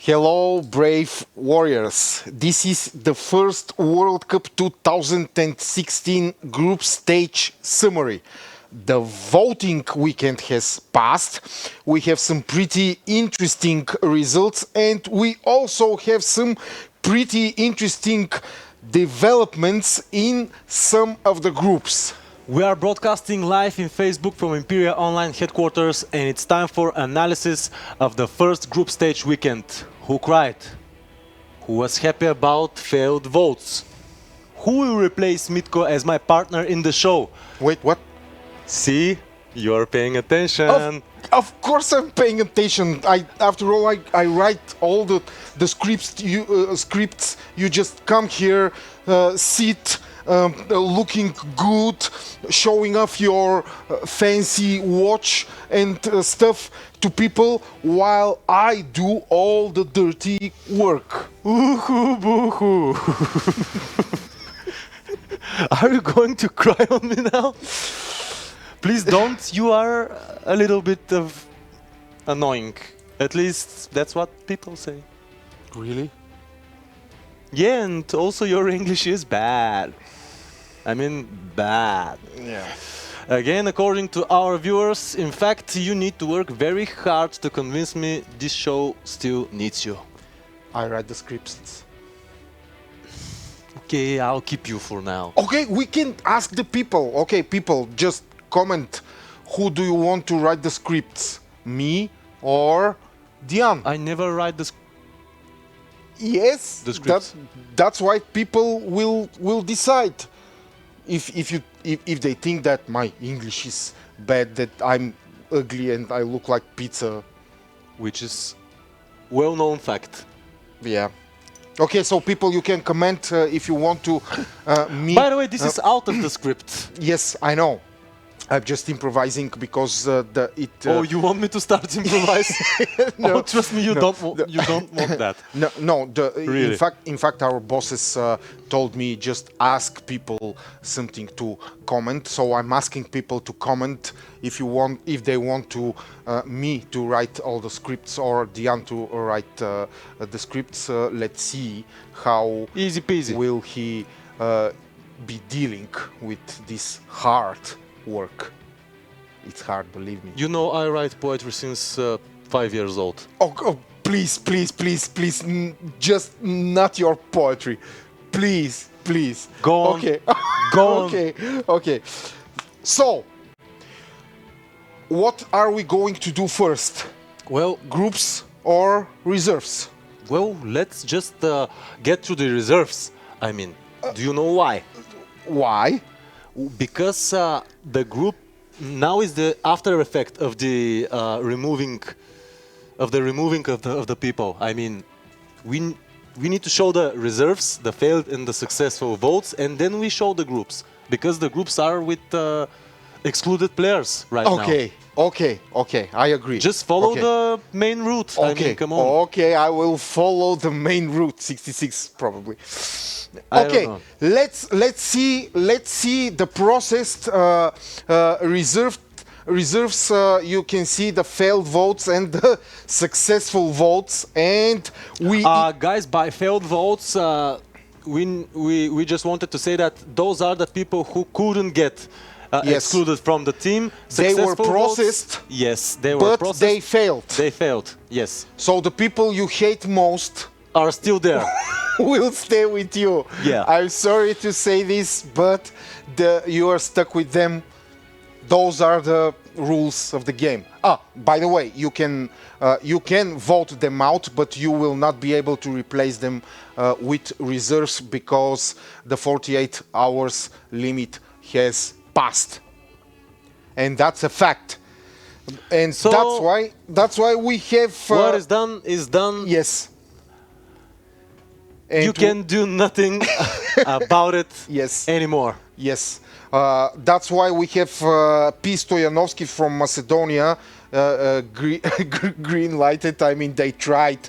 Hello, brave warriors. This is the first World Cup 2016 group stage summary. The voting weekend has passed. We have some pretty interesting results, and we also have some pretty interesting developments in some of the groups. We are broadcasting live in Facebook from Imperia online headquarters, and it's time for analysis of the first group stage weekend. Who cried? Who was happy about failed votes? Who will replace Mitko as my partner in the show? Wait, what? See, you're paying attention. Of course I'm paying attention. After all, I write all the scripts. You just come here, sit, looking good, showing off your fancy watch and stuff to people while I do all the dirty work. Ooh, boo-hoo. Are you going to cry on me now? Please don't. You are a little bit of annoying. At least that's what people say. Really? Yeah, and also your English is bad. I mean, bad. Yeah. Again, according to our viewers, in fact, you need to work very hard to convince me this show still needs you. I write the scripts. Okay, I'll keep you for now. Okay, we can ask the people. Okay, people, just comment. Who do you want to write the scripts? Me or Diane? I never write the Yes, the scripts. that's why people will decide. If they think that my English is bad, that I'm ugly and I look like pizza. Which is well-known fact. Yeah. Okay, so people, you can comment if you want to me. By the way, this is out of the script. Yes, I know. I'm just improvising because Oh, you want me to start improvising? No, Oh, trust me, you don't want that. No. Really? In fact, our bosses told me just ask people something to comment. So I'm asking people to comment if they want to me to write all the scripts or Diane to write the scripts. Let's see how Easy peasy. will he be dealing with this hard work. It's hard, believe me. You know, I write poetry since 5 years old. Oh, please, just not your poetry. Please. Go on. Okay. Go on. Okay. So, what are we going to do first? Well, Groups or reserves? let's just get to the reserves. I mean, do you know why? Why? Because the group now is the after effect of the removing of the people. I mean, we need to show the reserves, the failed and the successful votes, and then we show the groups, because the groups are with excluded players right now. Okay, I agree. Just follow the main route. I mean, come on. Okay, I will follow the main route, 66 probably. I Okay, don't let's see the processed reserves. You can see the failed votes and the successful votes, and we Guys, by failed votes, we just wanted to say that those are the people who couldn't get Yes. excluded from the team. They were Successful processed, votes, yes, they were but processed. they failed. They failed. Yes, So the people you hate most are still there. will stay with you. Yeah. I'm sorry to say this, but you are stuck with them. Those are the rules of the game. By the way, you can vote them out, but you will not be able to replace them with reserves because the 48 hours limit has passed, and that's a fact. And So- that's why we have. What is done is done. Yes. And You can do nothing about it Yes. anymore. Yes, that's why we have P. Stoyanovsky from Macedonia green lighted. I mean, they tried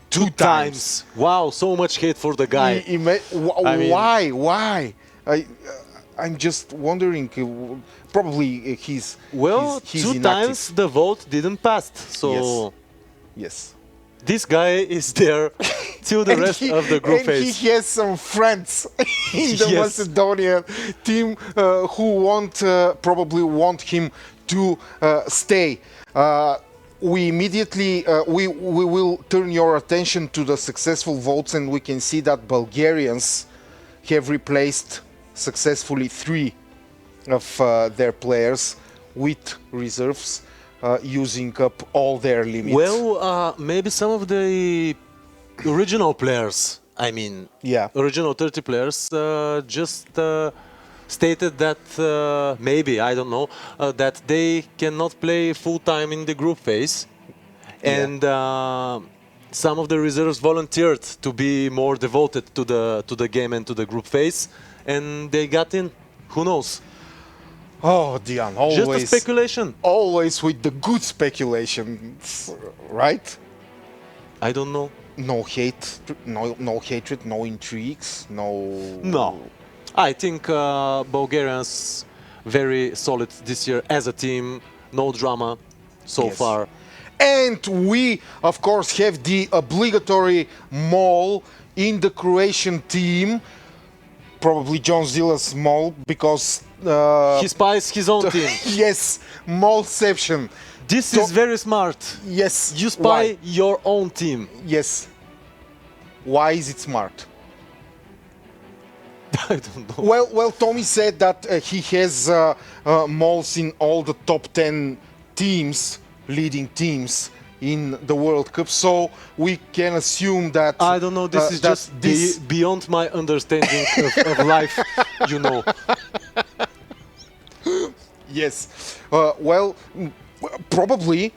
two times. Wow, so much hate for the guy. I mean- Why? I'm just wondering. Probably he's Well, he's two inactive. times the vote didn't pass. So Yes. this guy is there till the rest of the group and phase. he has some friends in the Yes. Macedonian team who probably want him to stay. We immediately we will turn your attention to the successful votes, and we can see that Bulgarians have replaced successfully 3 of their players with reserves, using up all their limits. Well, maybe some of the original players, I mean, Yeah. original 30 players, just stated that maybe, I don't know, that they cannot play full time in the group phase. Yeah. And some of the reserves volunteered to be more devoted to the game and to the group phase, and they got in. Who knows? Oh, Dion, always, Just a speculation. always with the good speculations, right? I don't know. No hate, no hatred, no intrigues, no. No. I think Bulgarians very solid this year as a team. No drama so Yes. far. And we, of course, have the obligatory mole in the Croatian team. Probably John Zilla's mole, because He spies his own team. yes, moleception. This is very smart. Yes, You spy why? your own team. Yes. Why is it smart? I don't know. Well, Tommy said that he has moles in all the top 10 teams, leading teams in the World Cup, so we can assume that. I don't know. This is that just beyond my understanding of life. You know. Yes. Probably.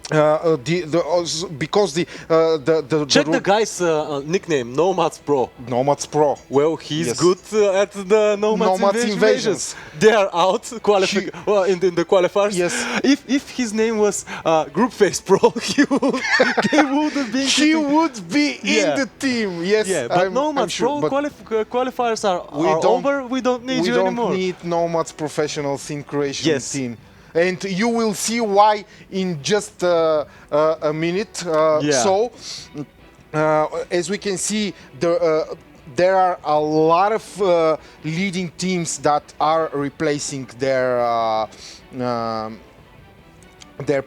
Because the Check the guy's nickname, Nomads Pro. Nomads Pro. Well, he's Yes. good at the Nomads Nomads invasions. They are out in the qualifiers. Yes. If his name was Group Phase Pro, he would have been. He would be Yeah. in the team. Yes. Yeah, but Nomads sure, Pro but qualifiers are don't- over. We don't need we you don't anymore. need Nomads professionals in Croatian Yes. team. And you will see why in just a minute. Yeah. So, as we can see, there are a lot of leading teams that are replacing their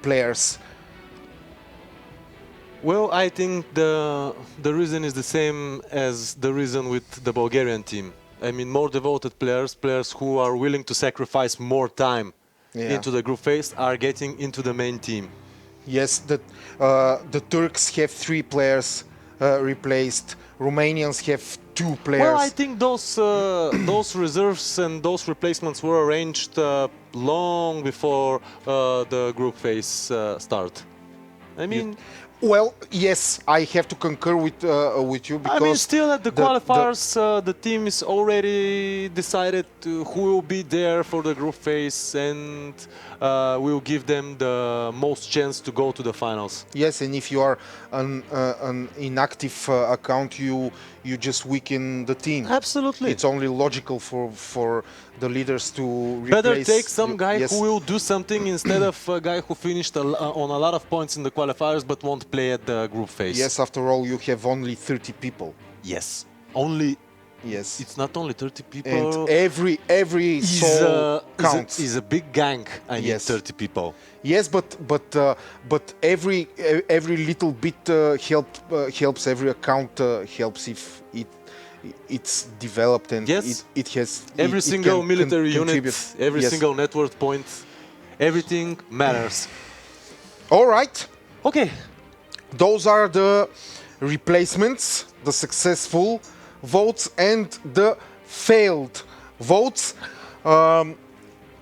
players. Well, I think the reason is the same as the reason with the Bulgarian team. I mean, more devoted players who are willing to sacrifice more time Yeah. into the group phase are getting into the main team. Yes, the Turks have 3 players replaced. Romanians have 2 players. Well, I think those reserves and those replacements were arranged long before the group phase start. I mean, Well, yes, I have to concur with you because I mean, still at the the- qualifiers, the team is already decided who will be there for the group phase, and will give them the most chance to go to the finals. Yes, and if you are an inactive account, you just weaken the team. Absolutely. It's only logical for the leaders to replace. Better take some guy Yes. who will do something instead of a guy who finished on a lot of points in the qualifiers but won't play at the group phase. Yes, after all, you have only 30 people. Yes. Only. Yes. It's not only 30 people. And every soul counts. Is a big gang. I mean, Yes. 30 people. Yes, but every little bit helps. Every account helps if it's developed and Yes. it has Every it single can military unit, contribute. every Yes. single network point, everything matters. All right, Okay. those are the replacements, the successful votes and the failed votes.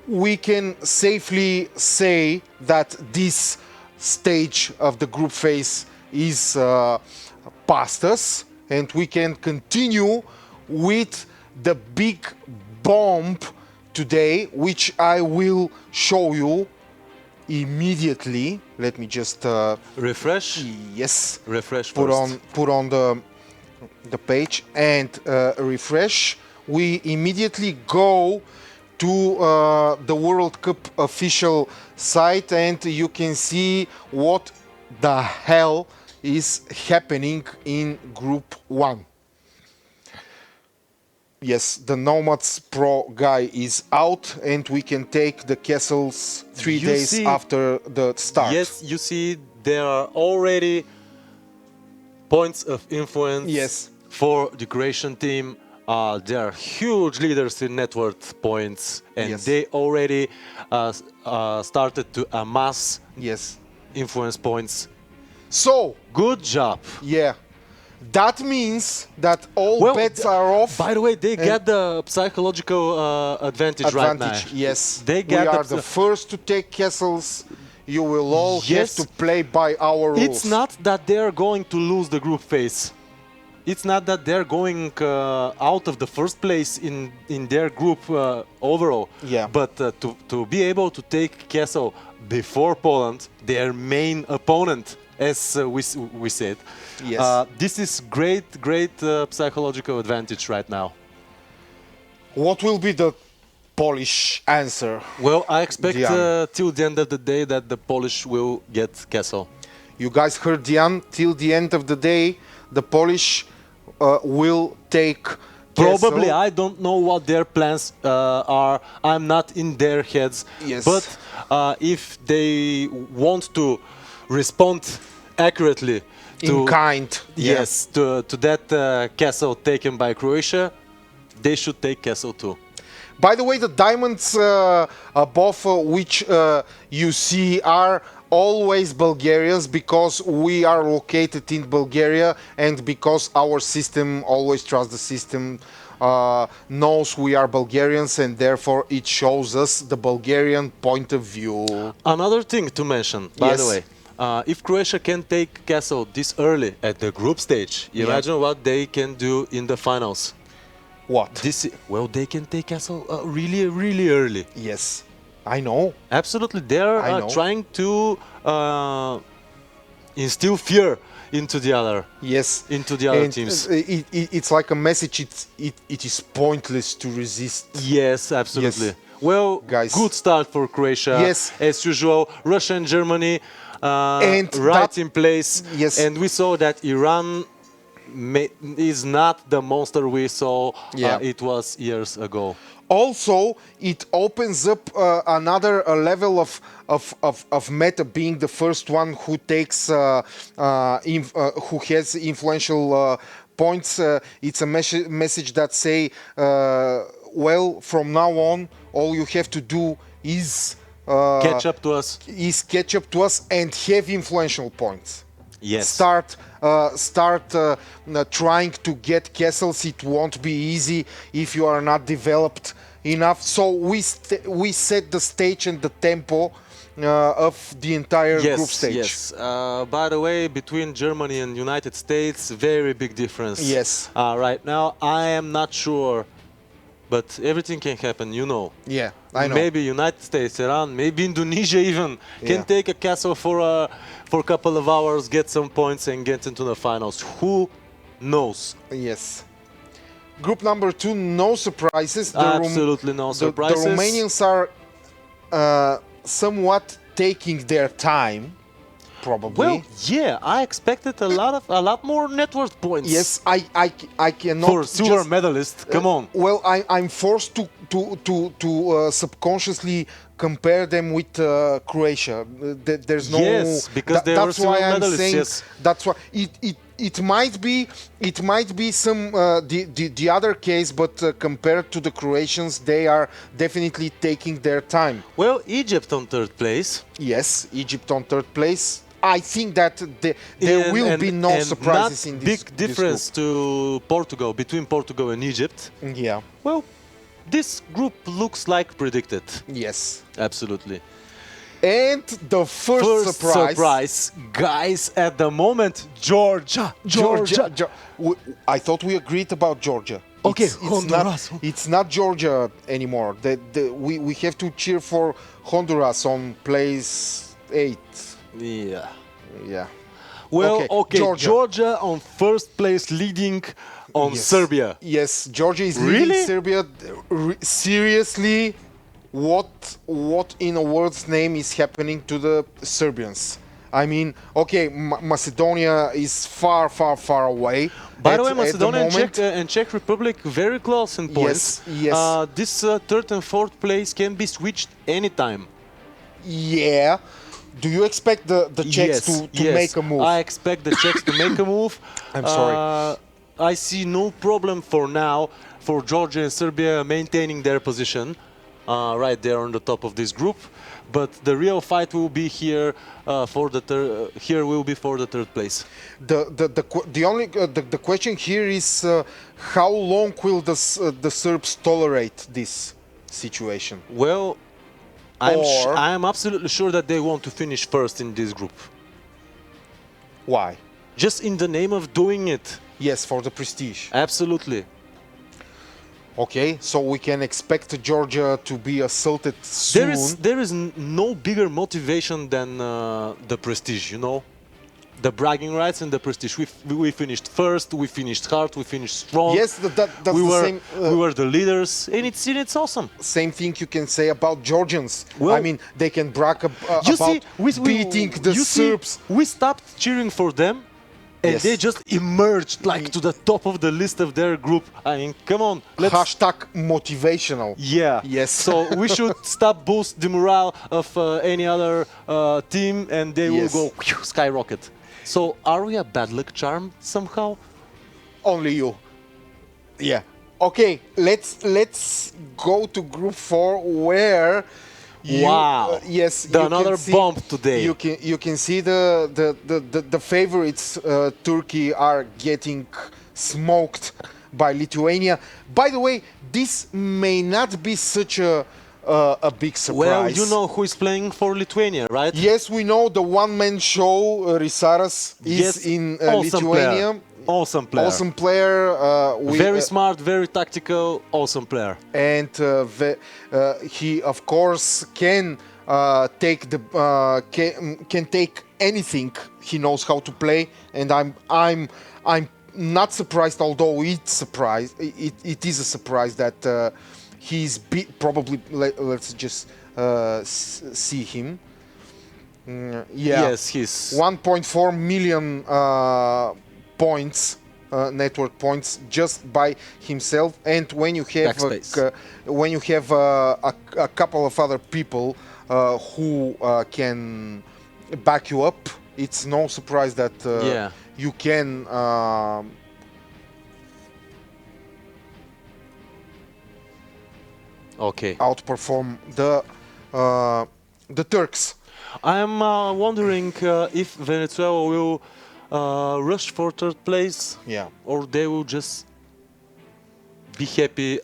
We can safely say that this stage of the group phase is past us, and we can continue with the big bomb today, which I will show you immediately. Let me just Refresh. yes, Refresh put first. on the page and refresh. We immediately go to the World Cup official site, and you can see what the hell is happening in Group 1. Yes, the Nomads Pro guy is out, and we can take the castles 3 You days see- after the start. Yes, you see, there are already points of influence Yes. for the Croatian team. They are huge leaders in net worth points, and Yes. they already started to amass Yes. influence points. So, Good job. yeah, that means that all bets are off. By the way, they and- get the psychological advantage right now. Yes. They We get are the first to take castles. You will all Yes. have to play by our rules. It's not that they're going to lose the group phase. It's not that they're going out of the first place in their group overall. Yeah. But to be able to take Castle before Poland, their main opponent, as we said, Yes. this is great psychological advantage right now. What will be the Polish answer? Well, I expect Diane. till the end of the day that the Polish will get Castle. You guys heard Diane. Till the end of the day, the Polish will take Probably, Castle. I don't know what their plans are. I'm not in their heads. Yes. But if they want to respond accurately In kind. Yeah. yes, to that castle taken by Croatia, they should take Castle too. By the way, the diamonds above which you see are always Bulgarians because we are located in Bulgaria and because our system always trusts the system, knows we are Bulgarians, and therefore it shows us the Bulgarian point of view. Another thing to mention, by the Yes. way, if Croatia can take Castle this early at the group stage, imagine what they can do in the finals. What? Well, they can take Castle really early. Yes, I know. Absolutely, they're I know. trying to instill fear into the other Yes. And, teams. It's like a message. It is pointless to resist. Yes, absolutely. Well, Guys. good start for Croatia. Yes. As usual, Russia and Germany And right that- in place. Yes. And we saw that Iran is not the monster we saw Yeah. it was years ago. Also, it opens up another level of meta, being the first one who takes who has influential points. It's a message that say, well, from now on, all you have to do is Catch up to us. catch up to us and have influential points. Yes. Start trying to get castles. It won't be easy if you are not developed enough. So we set the stage and the tempo of the entire group stage. Yes. By the way, between Germany and United States, very big difference. Yes. Right now, I am not sure, but everything can happen. You know. Yeah, I know. Maybe United States, Iran, maybe Indonesia even can Yeah. take a castle for a couple of hours, get some points, and get into the finals. Who knows? Yes. Group number 2, no surprises. Absolutely no surprises. The Romanians are somewhat taking their time, probably. Well, yeah, I expected a lot more net worth points. Yes, I cannot For silver just- medalist, come on. Well, I'm forced to subconsciously compare them with Croatia. There's no. Yes, because they that's were why silver I'm medalists, saying. yes. That's why it might be some the other case, but compared to the Croatians, they are definitely taking their time. Well, Egypt on third place. Yes, Egypt on third place. I think that there will be no surprises not in this big difference to Portugal, between Portugal and Egypt. This group. Yeah. Well, this group looks like predicted. Yes. Absolutely. And the first surprise, guys, at the moment, Georgia. I thought we agreed about Georgia. Okay, it's Honduras. It's not Georgia anymore. We have to cheer for Honduras on place 8. Yeah. Yeah. Well, okay, Georgia. Georgia on first place, leading on Yes. Serbia. Yes, Georgia is Really? leading Serbia. Seriously, what in a word's name is happening to the Serbians? I mean, okay, Macedonia is far, far, far away. By the way, at the Macedonia moment. and Czech Republic very close in points. Yes, yes. This third and fourth place can be switched anytime. Yeah. Do you expect the Czechs to make a move? I expect the Czechs to make a move. I'm sorry. I see no problem for now for Georgia and Serbia maintaining their position right there on the top of this group. But the real fight will be here for the here will be for the third place. The question here is how long will the Serbs tolerate this situation? Well, I'm absolutely sure that they want to finish first in this group. Why? Just in the name of doing it. Yes, for the prestige. Absolutely. Okay, so we can expect Georgia to be assaulted soon. There is no bigger motivation than the prestige, you know? The bragging rights and the prestige. We finished first, we finished hard, we finished strong. Yes, that's we the were, same. We were the leaders, and it's awesome. Same thing you can say about Georgians. Well, I mean, they can brag about beating the Serbs. We stopped cheering for them, and Yes. they just emerged like to the top of the list of their group. I mean, come on, let's. Hashtag motivational. Yeah. Yes. So we should stop boost the morale of any other team, and they Yes. will go skyrocket. So are we a bad luck charm somehow? Only you. Yeah. Okay, let's go to Group 4 where you, Wow. yes, Another bomb today. You can see the favorites Turkey are getting smoked by Lithuania. By the way, this may not be such a big surprise. Well, you know who is playing for Lithuania, right? Yes, we know the one-man show. Risaras is in awesome Lithuania. Player. Awesome player. Awesome player. Very smart, very tactical, awesome player. And he, of course, can take can take anything. He knows how to play, and I'm not surprised. Although it is a surprise that he's probably. Let's just see him. Yeah. Yes, he's 1.4 million points, network points, just by himself. And when you have a couple of other people who can back you up, it's no surprise that you can outperform the Turks. I'm wondering if Venezuela will rush for third place, or they will just be happy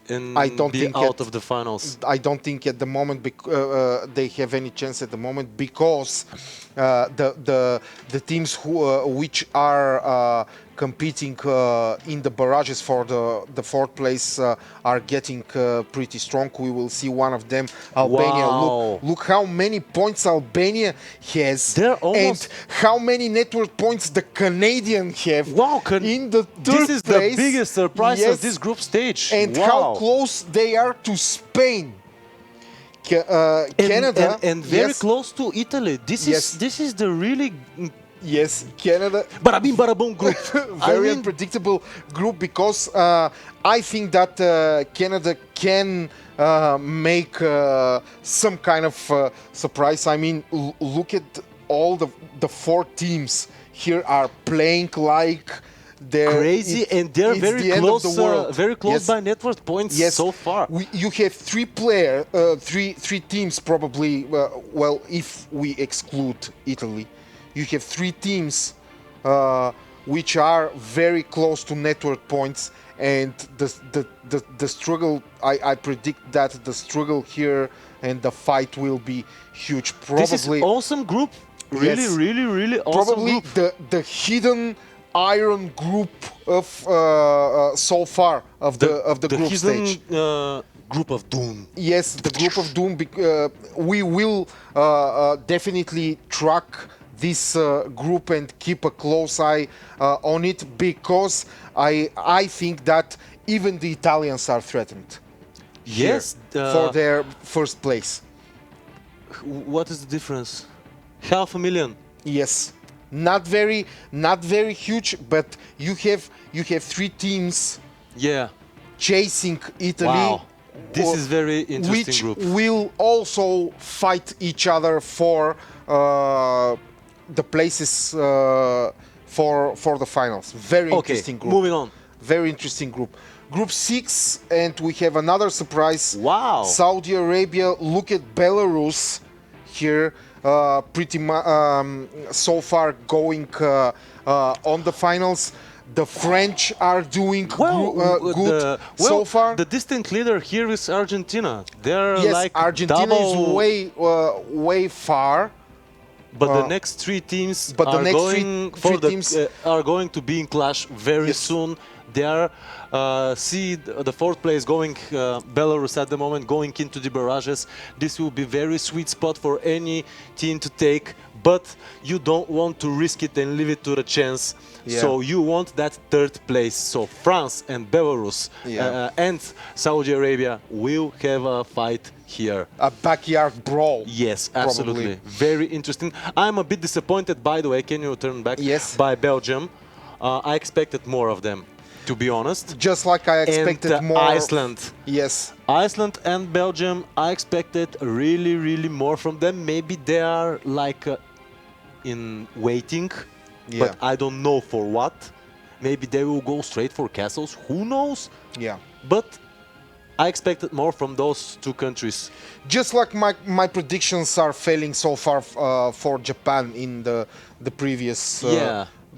and be out of the finals. I don't think at the moment they have any chance at the moment, because the teams which are competing in the barrages for the fourth place are getting pretty strong. We will see one of them, Albania. Wow. Look how many points Albania has, and how many network points the Canadian have. Wow, in the third this is place. The biggest surprise of this group stage. And how close they are to Spain. Canada and very close to Italy. This is the really Canada. Bada bing, bada boom group. Very unpredictable group, because I think that Canada can make some kind of surprise. I mean, look at all the four teams here are playing like they're crazy, and they're very close by network points so far. You have three teams probably. Well, if we exclude Italy, you have three teams which are very close to network points, and the struggle. I predict that the struggle here and the fight will be huge. Probably this is awesome group. Really awesome probably group. the hidden iron group of so far of the group hidden, stage. Group of doom. Yes, the group of doom. We will definitely track this group and keep a close eye on it, because I think that even the Italians are threatened. Yes, for their first place. What is the difference? 500,000. Yes, not very huge, but you have three teams Yeah. chasing Italy. Wow. This is very interesting which group. will also fight each other for the places for the finals. Very Okay, interesting group. moving on. Very interesting group. Group 6, and we have another surprise. Wow. Saudi Arabia. Look at Belarus here. Pretty much so far going on the finals. The French are doing good so far. The distant leader here is Argentina. They're Yes, like Argentina double, is way far. but the next three teams but the are next going three teams- are going to be in clash very Yes. soon. They are the fourth place going Belarus at the moment, going into the barrages. This will be very sweet spot for any team to take, but you don't want to risk it and leave it to the chance. Yeah. So you want that third place. So France and Belarus and Saudi Arabia will have a fight here. A backyard brawl. Yes, probably. absolutely. Very interesting. I'm a bit disappointed, by the way. Can you turn back? Yes. By Belgium. I expected more of them, to be honest. Just like I expected And more. Iceland. Yes. Iceland and Belgium, I expected really more from them. Maybe they are like in waiting, Yeah. but I don't know for what. Maybe they will go straight for castles. Who knows? Yeah. But I expected more from those two countries. Just like my predictions are failing so far for Japan in the previous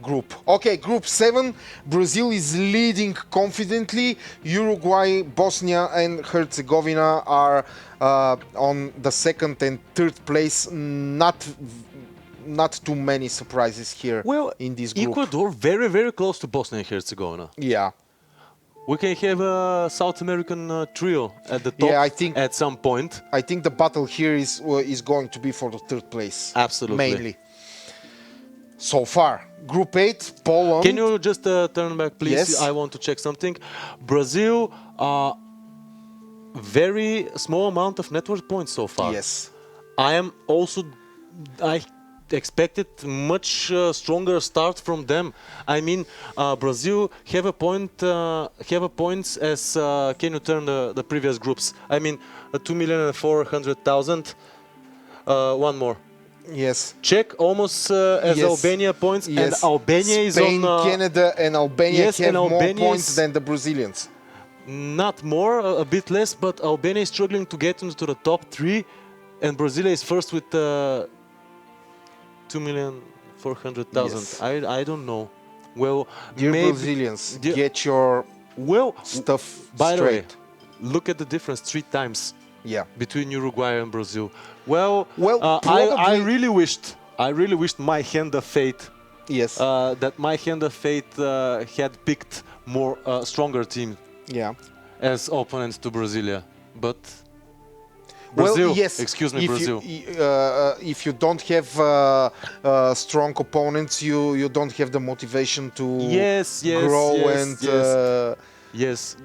group. Okay, group 7. Brazil is leading confidently. Uruguay, Bosnia and Herzegovina are on the second and third place. Not too many surprises here in this group. Ecuador very close to Bosnia and Herzegovina. Yeah. We can have a South American trio at the top. Yeah, I think at some point. I think the battle here is going to be for the third place. Absolutely. Mainly. So far, Group 8, Poland. Can you just turn back, please? Yes. I want to check something. Brazil, very small amount of network points so far. Yes. I expected much stronger start from them. I mean, Brazil have a points as can you turn the previous groups? I mean, 2,400,000. One more. Yes. Czech almost as Yes. Albania points, Yes. and Albania Spain, is on. Canada, and Albania yes, have and more Albania points is- than the Brazilians. Not more, a bit less, but Albania is struggling to get into the top 3, and Brazil is first with 2,400,000. Yes. I don't know. Well, Dear maybe Brazilians, Dear- get your well stuff by the way, straight. look at the difference 3 times Yeah. between Uruguay and Brazil. Well, I probably- really wished my hand of fate Yes. that my hand of fate had picked more stronger team Yeah. as opponents to Brasilia, but Brazil. Well, yes. Excuse me, if Brazil. If you don't have strong opponents, you don't have the motivation to Yes, grow yes, and yes. Yes,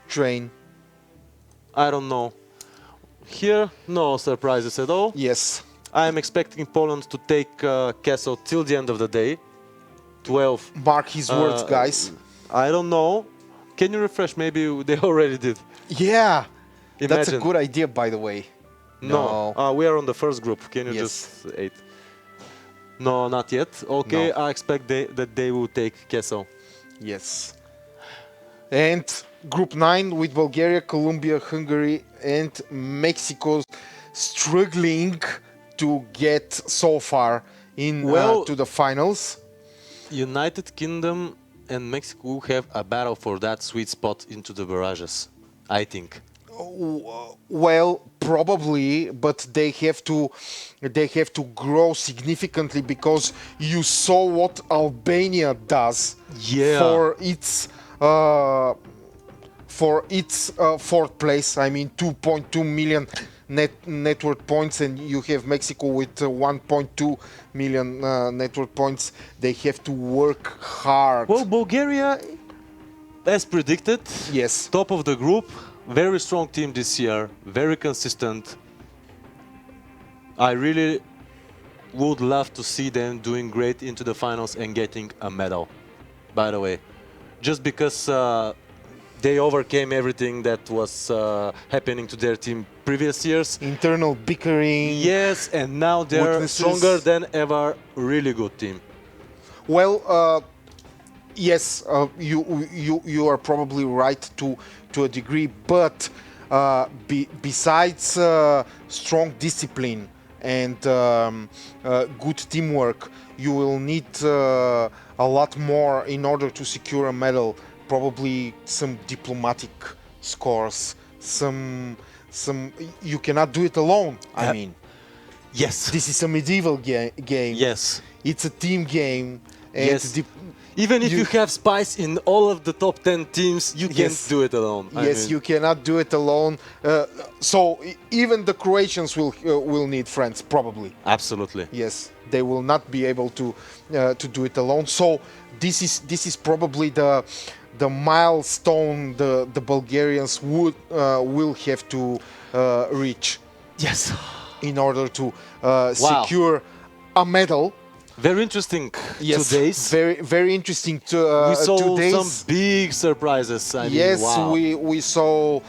train. I don't know. Here, no surprises at all. Yes. I am expecting Poland to take Castle till the end of the day. 12. Mark his words, guys. I don't know. Can you refresh? Maybe they already did. Yeah. That's a Imagine. good idea, by the way. No. We are on the first group. Can you Yes. just 8? No, not yet. Okay, No. I expect that they will take Castle. Yes. And Group 9 with Bulgaria, Colombia, Hungary, and Mexico struggling to get so far in to the finals. United Kingdom and Mexico will have a battle for that sweet spot into the barrages, I think. Well, probably, but they have to grow significantly because you saw what Albania does Yeah. for its fourth place. I mean, 2.2 million network points, and you have Mexico with 1.2 million network points. They have to work hard. Well, Bulgaria, as predicted, Yes. top of the group, very strong team this year, very consistent. I really would love to see them doing great into the finals and getting a medal. By the way, just because they overcame everything that was happening to their team previous years. Internal bickering. Yes, and now they're Weaknesses. stronger than ever. Really good team. Well, yes, you are probably right to a degree, but besides strong discipline and good teamwork, you will need a lot more in order to secure a medal. Probably some diplomatic scores, some. You cannot do it alone. I mean, Yes. this is a medieval game. Yes. It's a team game. And Yes. Even if you have spice in all of the top 10 teams, you can't Yes. do it alone. I Yes, mean, you cannot do it alone. So even the Croatians will need friends, probably. Absolutely. Yes, they will not be able to do it alone. So this is probably the milestone the Bulgarians will have to reach Yes. in order to secure a medal. Very interesting Yes, 2 days. very interesting. We saw 2 days. some big surprises. I mean, Yes, wow. we saw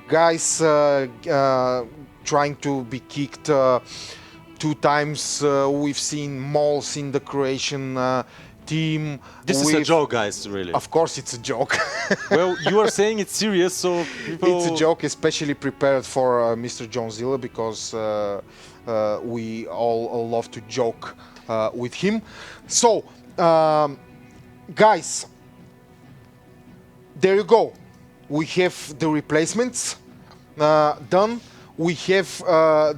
guys trying to be kicked 2 times. We've seen mauls in the Croatian team. This is a joke, guys, really. Of course, it's a joke. Well, you are saying it's serious, so people... It's a joke, especially prepared for Mr. John Zilla, because we all love to joke with him. So, guys, there you go. We have the replacements done. We have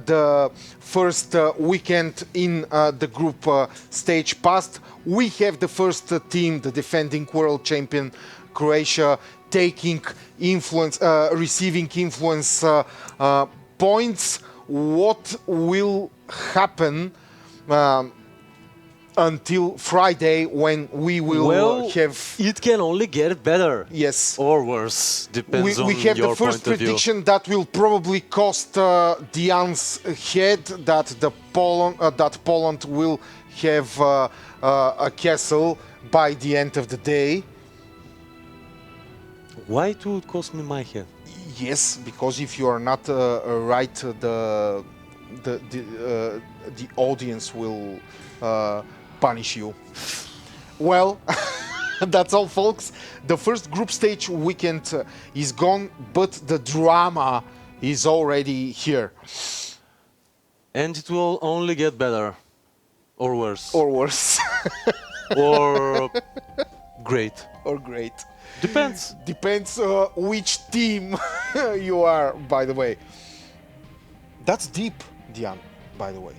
the first weekend in the group stage passed. We have the first team, the defending world champion Croatia, taking influence, receiving influence points. What will happen until Friday, when we will have... It can only get better. Yes. Or worse, depends We on have your the first point of view. prediction that will probably cost Diane's head, that Poland will have a castle by the end of the day. Why it would cost me my head? Yes, because if you are not right, the audience will punish you. Well, that's all, folks. The first group stage weekend is gone, but the drama is already here. And it will only get better. Or worse. Or worse. Or great. Or great. Depends. Depends which team you are, by the way. That's deep, Diane, by the way.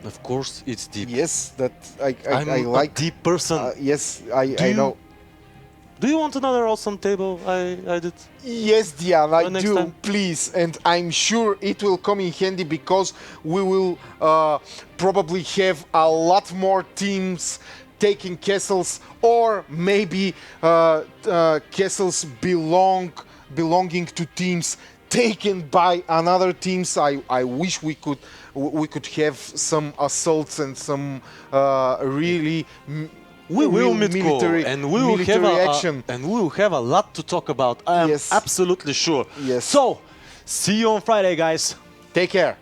Of course, it's deep. Yes, that I'm I like. a deep person. Yes, I know. Do you want another awesome table? I did. Yes, Diane, I next do, time. please. And I'm sure it will come in handy, because we will probably have a lot more teams taking castles, or maybe castles belonging to teams taken by another teams. I wish we could have some assaults and some really We will meet military, and we will have action. and we will have a lot to talk about. I am Yes. absolutely sure. Yes. So, see you on Friday, guys. Take care.